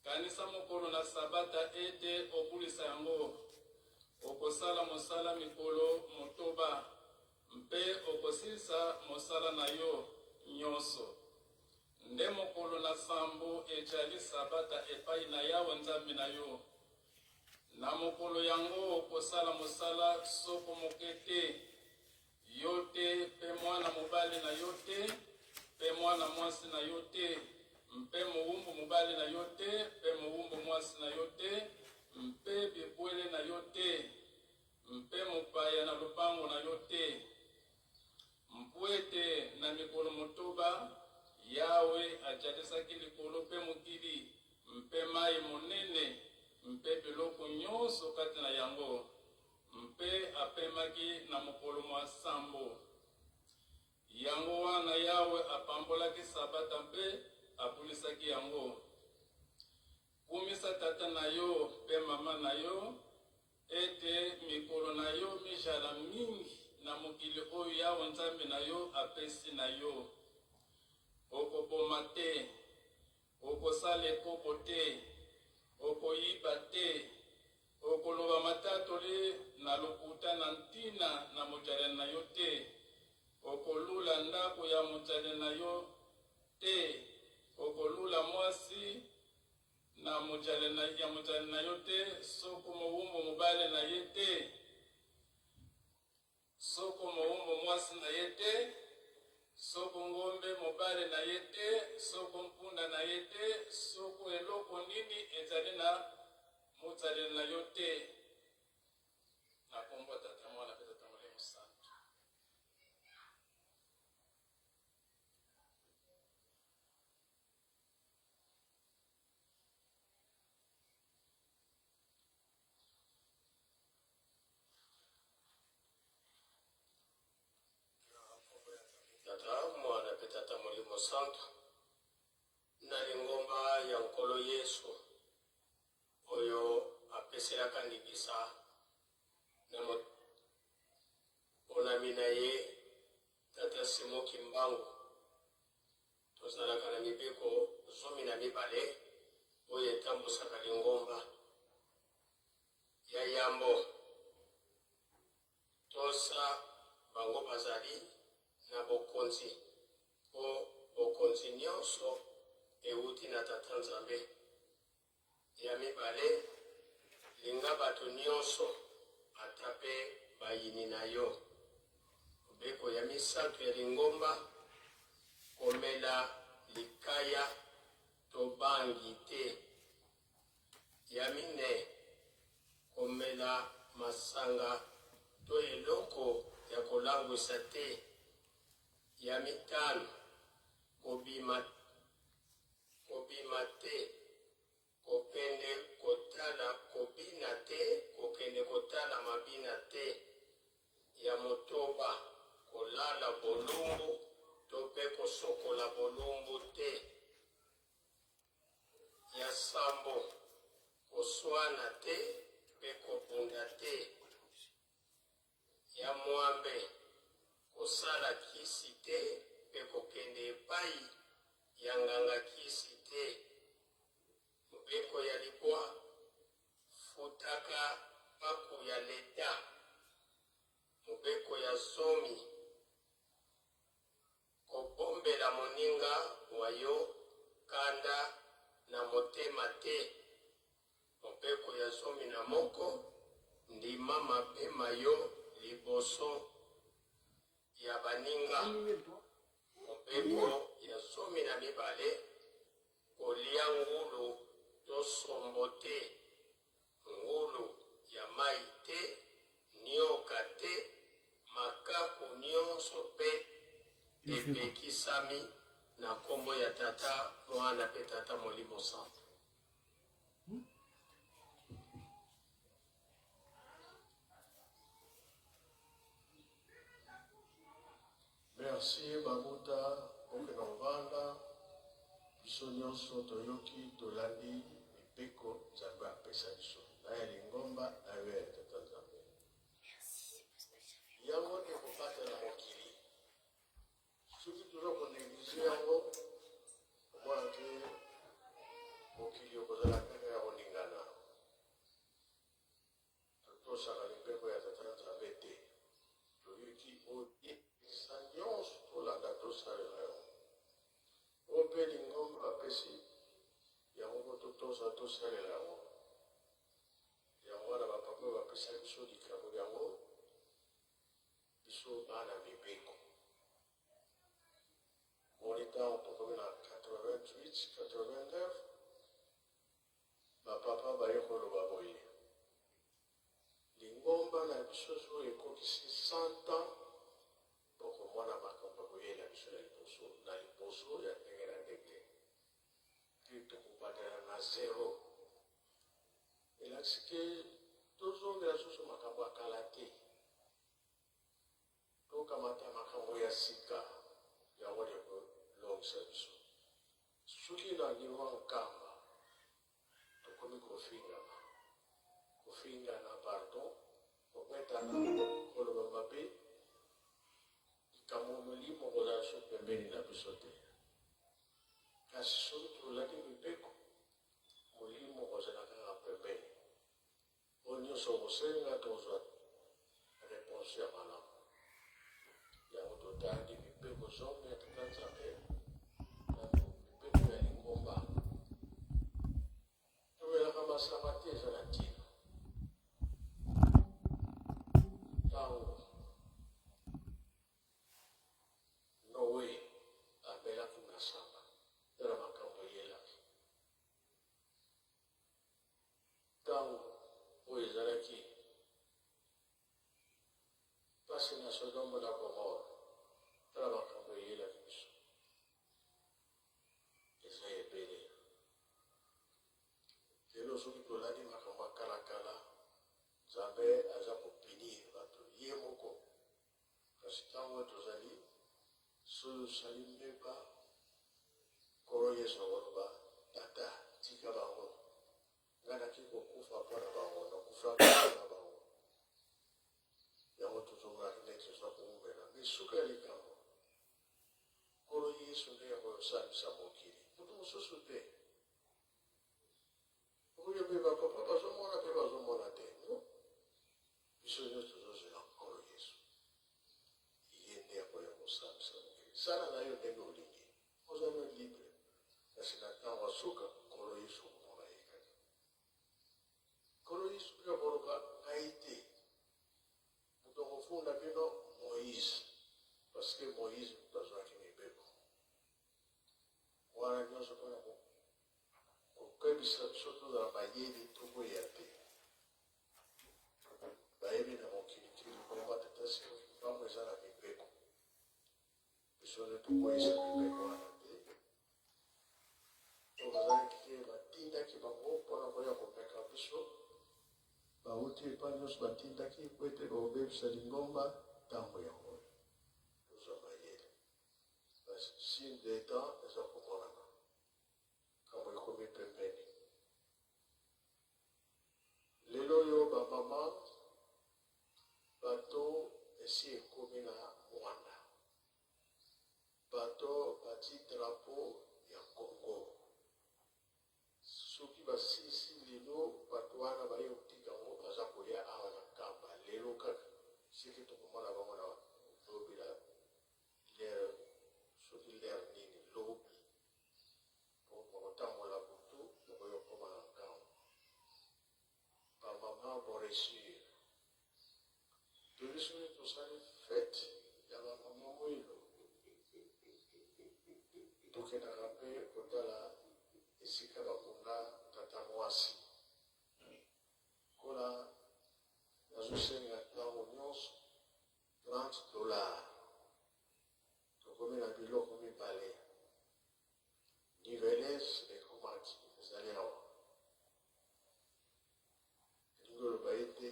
Kanisa mokolo na sabata ete obulisa yango. Okosala mosala mikolo motoba. Mpe okosilisa mosala na yo nyonso. Nde mokolo na sambo ejali sabata epai na yawe nzambe na yo. Na mokolo yango okosala mosala soko moke te. Yo te pe mwana mobali na yo te. Pe mwana mwasi na yo te. Mpe mowumbu mobali na yo te. Pe mowumbu mwasi na yo te. Mpe bibwele na yo te. Mpe mopaya na lupango na yo te. Mpwete na mikolo motoba yawe ajalisaki likolo pe mokili. Mpe mai monene. Mpe biloko nyonso kati na yango. Mpe apemaki na mokolo mwa sambo. Yango wana yawe apambolaki sabata mpe abulisaki yango. Kumisa tata na yo pe mama na yo ete mikolo na yo mijala mingi na mokili oyo yawe nzambe na yo apesi na yo. Okoboma te. Okosala ekoko te. Okoyiba te. Okoloba matatoli na lokuta na ntina na mojale na yo te. Okolula ndako ya mojale na yo te. Okolula mwasi na mojale na yo te. Soko mowumbu mobale na ye te. Soko mowumbu mwasi na ye te. Soko ngombe mobale na ye te. Soko mpunda na ye te. Soko eloko nini ezali na mozali na yo te. Na kombo Tata Mwana pe Tata Mulimo Santo. Tata Mwana pe Tata Mulimo Santo. Na lingomba ya nkolo Yesu oyo apeselaka ndibisa na onamina ye Tata Simo Kimbangu. Tozalaka na mibeko 12 oyo etambusaka lingomba ya yambo. Tosa bango bazali na bokonzi o bokonzi nyonso euti na Tata Nzambe. Ya mibale linga bato nyonso atape bayini na yo. Beko ya misato ya lingomba komela likaya to bangi te. Ya mine komela masanga to eloko ya kolangwisa te. Ya mitano kobima te. Kokende kotala kobina te. Kokende kotala mabina te. Ya motoba kolala bolumbu to pe kosokola bolumbu te. sambo koswana te mpe kobunda te ya mwambe kosala kisi te mpe kokende epai ya nganga kisi te mobeko ya libwa futaka paku ya leta mobeko ya zomi kobombela moninga wa yo kanda na motema te mobeko ya zomi na moko ndima mapema yo liboso ya baninga mobeko ya zomi na mibale kolia ngulu to sombo te ngulu ya mai te nioka te makaku nyonso mpe epekisami na nkombo ya tata mwana mpe tata molimo santo. Merci Babuta Okenovanda biso nyonso toyoki tolandi mipeko nzambe apesa biso na ya lingomba na yo ya tata nzambe yango ekobatela mokili soki toza koneglige yango omonake mokili okozala kaka ya koningana totosaka mipeko ya tata nzambe te toyoki oyebisa nyonso tolanda tosalela yango oyo mpe lingomba apesi yango po totosa tosalela yango yango wana bapapa bapesa biso likambo yango biso bana mibeko monitan tokomi na 88-89 bapapa baye koloba boye lingomba na biso so ekokisi 100 ans pokomona makambo koyela biso na liboso ya ndenge na ndenge te tokobandela na zero elakisi ke tozongela susu makambo akala te tokamata makambo ya sika yango ekolongisa biso soki nangirwa nkamba tokomi kofingana pardon kobetana koloba mabe likambo molimo kozala so pembeni na biso te kasi soki tolandi mibeko molimo kozala kaka pembeni oyo nyonso kosenga tozwa reponse ya malamu yango totandi mibeko zomi ya tata nzambe na mibeko ya lingomba tomelaka masanga te eza na ntina ntango noe amelaki masanga tala makambo eyelaki ntango oyo ezalaki pasi na Sodome na Gomore tala makambo eyelaki biso eza ebele lelo soki tolandi makambo akalakala nzambe aza kopinir bato ye moko kasi ntango tozali soyo osali mbeba kolo yesu akoloba tata tika bango ngai naki kokufa mpo na bango nakufaka na bango yango tozongaki neti toza koumela me suka ya likambo kolo yesu nde yakoyosalisa mokili moto mosusu te oyo mpe bapapa bazomona mpe bazomona te no biso nyonso tozozela kolo yesu ye nde yakoya kosalisa mokili sala na yo ndenge olingi ozana libre kasi na ntango asuka kolo yesu komona ye kaka kolo yesu mpe akoloba ngai te moto kofunda bino moïse parce que moïse moto azwaki mibeko wana nyonso mpona kokebisa biso tozala bayeli tokoya te bayebi na mokili te likomba tata sikoki mbango eza na mibeko biso nde tokoyisa mibeko wana te to bazalaki te batindaki bango mpona koya komeka biso bauti epai nyonso batindaki po ete baobebisa lingomba ntango yango tozwa bayeli signe de temps eza komonana kambo ekomi pembeni tokendaka mpe kotala esika bakonga tata mwasi kola nazosenga ntango nyonso $30 tokomi na biloko mibale niveles ekomaki ezali awa elingi oloba ete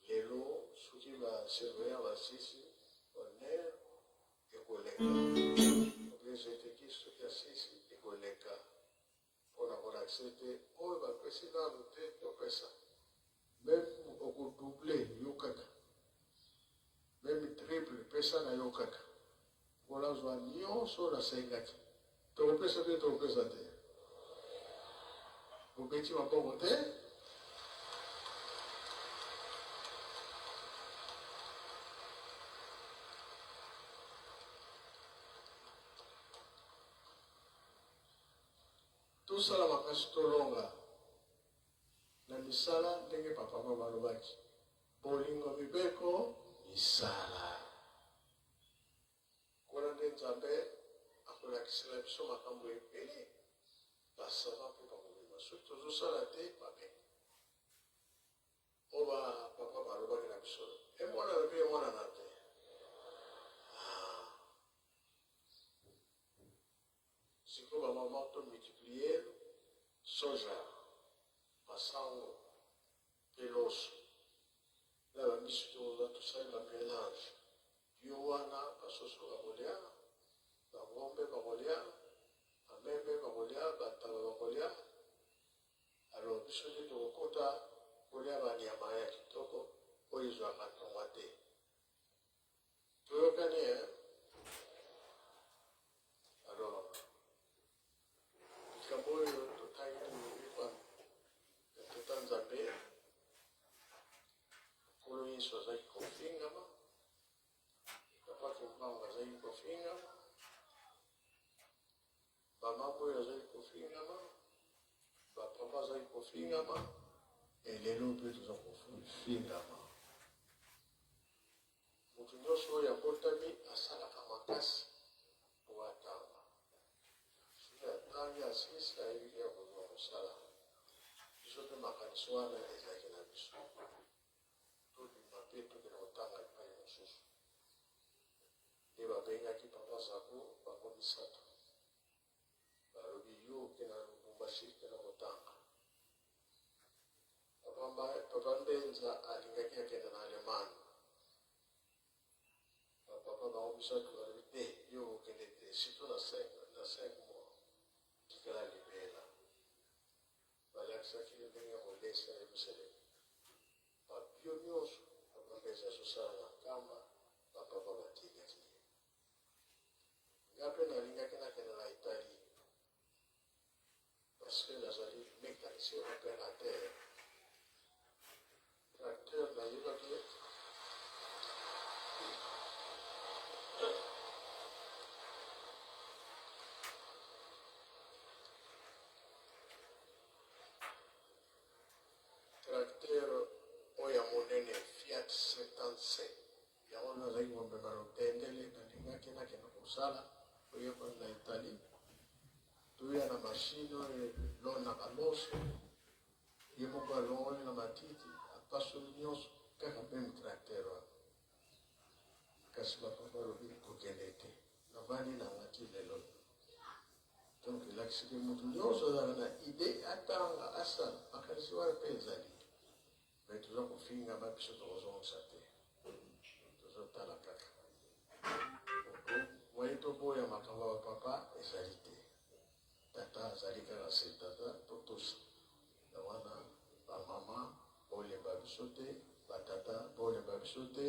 lelo soki basurveillant basisi honere ekoleka obese eteki soki asisi ekoleka mpona kolakisa ete oyo bapesi nanu te topesa meme okodouble yo kaka meme triple pesa na yo kaka kolazwa nyonso nasengaki tokopesa te tokopesa te obeti maboko te tosala makasi tolonga na misala ndenge papa mama balobaki bolingo mibeko misala kona nde nzambe akolakisela biso makambo ebele basava mpe bakomema soki tozosala te mabe oyo papa balobaki na biso emonana mpe emonana te sikoyo bamama tomultiplier soja masango mpe loso na bamisu toza tosali bamélange yo wana basoso bakolia bangombe bakolia bamembe bakolia bantaba bakolia alors biso nde tokokota kolia banyama ya kitoko oyo ezwaka ntongwa te toyokani alors likambo oyo totangi mibikwa ya tata nzambe nkolo yesu azalaki kofingama papa kimbango azalaki kofingama bamama oyo azalaki kofingama bapapa azalaki kofingama elelo mpe toza kofingama moto nyonso oyo akotami asalaka makasi po atanga soki atangi asisi ayebiki ya kozwa kosala biso mpe makanisi wana ezalaki na biso tobima mpe tokende kotanga epai mosusu nde babengaki papa zako bango misato balobi yo okenda na lubumbashi kenda kotanga papa mbenza alingaki akende na allemagne bapapa bango misato balobi te yo okende te surtout na 5 mois tikala libela balakisaki ndenge kolesa yerusalemu babio nyonso papa mbenza azosala na nkamba bapapa batikaki nga mpe nalingaki nakende na italie parce que nazali mécanicien opérateur tracteur nayebaki tracteur oyo ya monene Fiat 57 yango nazalaki komema lotendele nalingaki nakende kosala oyekona na italie toya na mashine oyo elonaka loso ye moko alongoli na matiti apasoli nyonso kaka meme tracteur wana kasi bapapa alobi kokende te navandi na ngaki lelo donc elakisiki motu nyonso azalaka na ide atanga asala makanisi wana mpe ezali me toza kofingama biso tokozongisa te tozotala kaka moye toboya makambo ya bapapa ezali te tata azali kaka se tata totosa na wana bamama bolemba biso te batata bolemba biso te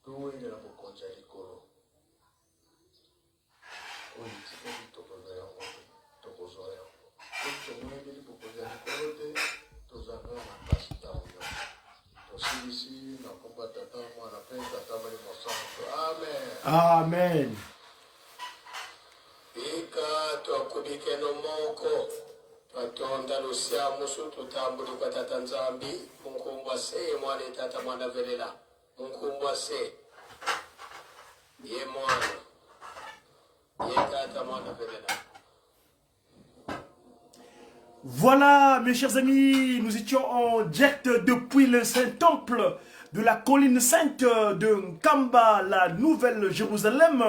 towengela bokonzi ya likolo oyo tikali tokozwa yango te tokozwa yango soki tongengeli bokonzi ya likolo te tozanga makasi ntango nyonso tosilisi na komba tata mwana mpe tata bali mosango amen Amen. Ika twakubikeno moko twatonda lusia musu tutambulika tata nzambi munkumbwa se mwana tata mwana velela munkumbwa se ye mwana ye mwana velela. Voilà, mes chers amis, nous étions en direct depuis le Saint-Temple de la colline sainte de Nkamba, la Nouvelle Jérusalem,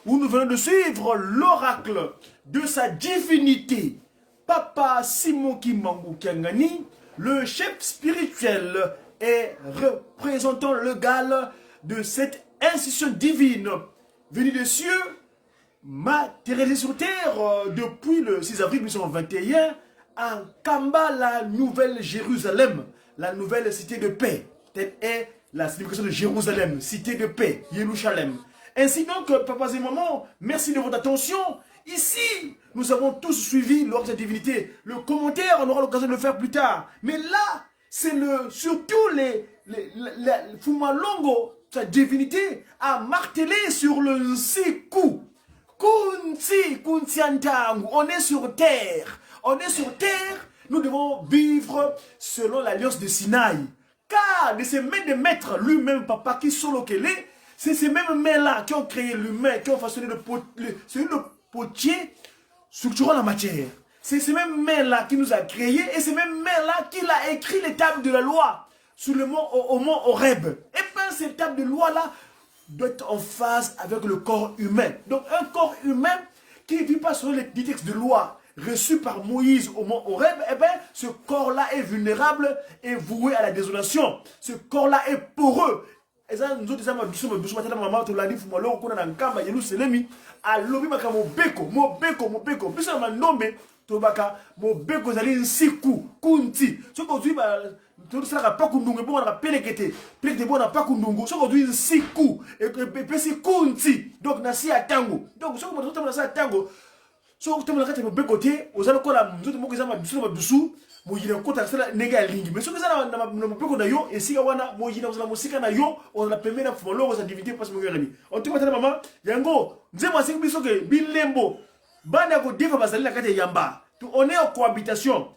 où nous venons de suivre l'oracle de sa divinité, Papa Simon Kimbangu Kiangani, le chef spirituel et représentant légal de cette institution divine venue des cieux, matérialisée sur terre depuis le 6 avril 1921, en Kamba, la Nouvelle Jérusalem, la nouvelle cité de paix. Telle est la signification de Jérusalem, cité de paix, Yerushalem. Ainsi donc, papas et mamans, merci de votre attention. Ici, nous avons tous suivi l'ordre de la divinité. Le commentaire, on aura l'occasion de le faire plus tard. Mais là, c'est surtout les Fumalongo, sa divinité, a martelé sur le Nsiku. Kuntiantangu, on est sur terre. On est sur terre, nous devons vivre selon l'alliance de Sinaï. Car de ces mains de maître, lui-même, Papa, qui sont le c'est ces mêmes mains-là qui ont créé l'humain, qui ont façonné le potier structurant la matière. C'est ces mêmes mains-là qui nous a créés et ces mêmes mains-là qui a écrit les tables de la loi sur le mont, au mont Horeb. Et bien, ces tables de loi-là doivent être en phase avec le corps humain. Donc, un corps humain qui ne vit pas selon les textes de loi reçu par Moïse au mont Horeb, eh bien, ce corps-là est vulnérable et voué à la désolation. Ce corps-là est poreux. Et ça, nous autres, maman, tu l'as dit, on a un kamba, Yerusalem, à l'obi, mobeko, puis ça m'a nommé, Tobaka, mobeko, zali, nsiku, kunti. Ce qu'on dit, tu ne pas kundungu, on a pelekete, pelekete, on a pas kundungu, ce qu'on dit, nsiku, et puis c'est kunti. Donc, nasi à tango. Donc, ce qu'on dit, nasi à tango. So tu me l'as be côté aux alcool la mzoto moko za madusu madusu mo yina kota sala nega lingi mais so que ça na mopeko na yo et sika wana mo yina za musika na yo on la permet na follow za divinité parce que mo ngani on te matana mama yango nzema singi biso ke bilembo bana ko defa bazali na kati yamba to on est en cohabitation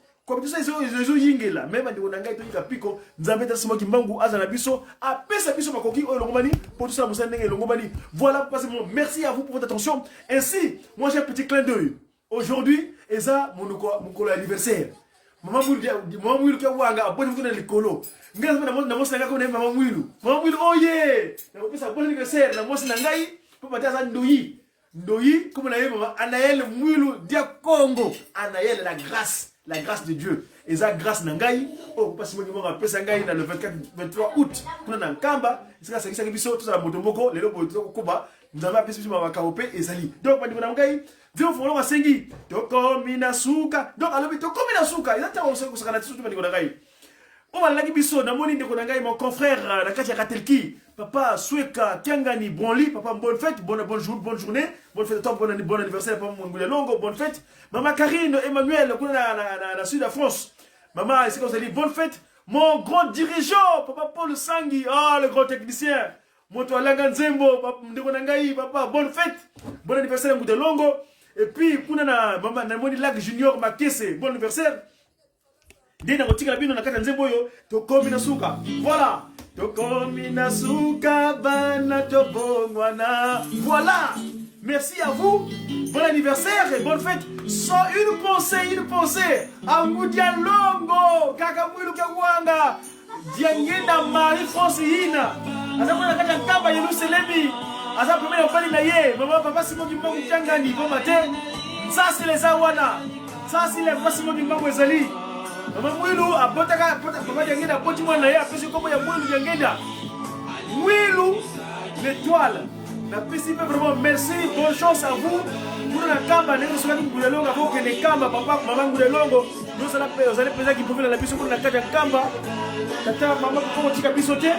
izo yingela même ndi onanga to ikapiko nzambe ta simo kimbangu azala biso apesa biso makoki o longomani pour tout ça musa ndenge longomani. Voilà, passez mon merci à vous pour votre attention. Ainsi, moi j'ai un petit clin d'œil. Aujourd'hui, eza mon anniversaire. Maman Mwilu qui wanga abonne vous dans le colo. Ngai na mosi nanga ko na Maman Mwilu. Maman Mwilu oh yeah. Na ko pesa bon anniversaire na mosi nangai pour bataza ndoyi. Ndoyi comme na yeba Anaël Mwilu dia Congo. Anaël la grâce de Dieu. Et ça grâce nangai oh parce que moi rappelle ça ngai dans le 23 août pour na Nkamba c'est ça qui biso tout ça la motomboko les lobo to koba nous avons appelé ma kaopé et sali donc pas na ngai Dieu follow wa sengi to komina suka donc alobi to komina suka il attend on se kana tout na ngai on va laki biso na moni ndeko na ngai mon confrère na kati ya Katelki papa Sweka Kiangani Bonli papa bonne fête bonne journée bonne fête de toi bon anniversaire papa Mongule Longo bonne fête maman Karine Emmanuel na sud de France maman c'est comme ça dit bonne fête mon grand dirigeant papa Paul Sangi le grand technicien moto alanga nzembo papa ndeko na ngai papa bonne fête bon anniversaire Mongule Longo et puis kuna na maman na moni Lac Junior Makese bon anniversaire dina kotika la bino na kata nzembo yo to komina suka voilà Tokomina suka bana tobongwana. Voilà. Merci à vous. Bon anniversaire et bonne fête. Sans une pensée. Angoudia Longo. Kakamwilu Kawanga. Diangenda Marie-France Hina. Asa kuna kata Nkamba Yerusalemi. Asa premier opali na ye. Maman papa Simon Kimbangu Kiangani. Bon matin. Ça c'est les Awana. Ça c'est les papa Simon Kimbangu Ezali. Maman Mwilu abotaka papa Diangenda aboti mwana ya pesi komo ya Mwilu Diangenda. Mwilu l'étoile. La pesi vraiment merci, bonne chance à vous. Pour la Kamba, nous sommes Mwilu Longo avant que les Kamba papa maman Mwilu Longo. Nous allons peser qui pouvait la biso pour la kata Kamba. Tata maman comment tika bisoté.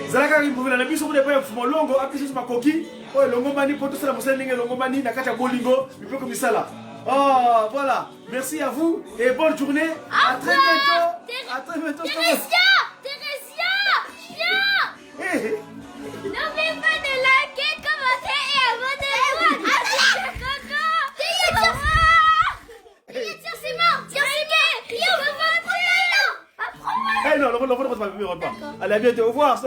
Zalaka qui pouvait la biso pour les pas fumo Longo apisi sur ma coquille. Oh Longo mani pour tout ça la musenge Longo mani na kata Bolingo, il peut comme ça là. Oh, voilà. Merci à vous et bonne journée. À très bientôt. Thérésia, viens. Hey. N'oubliez pas de liker, commenter et abonnez-vous. Coco. Tiens, c'est mort. Tiens, c'est mort. Non, non, non, non, non, non. Allez, à bientôt. Au revoir.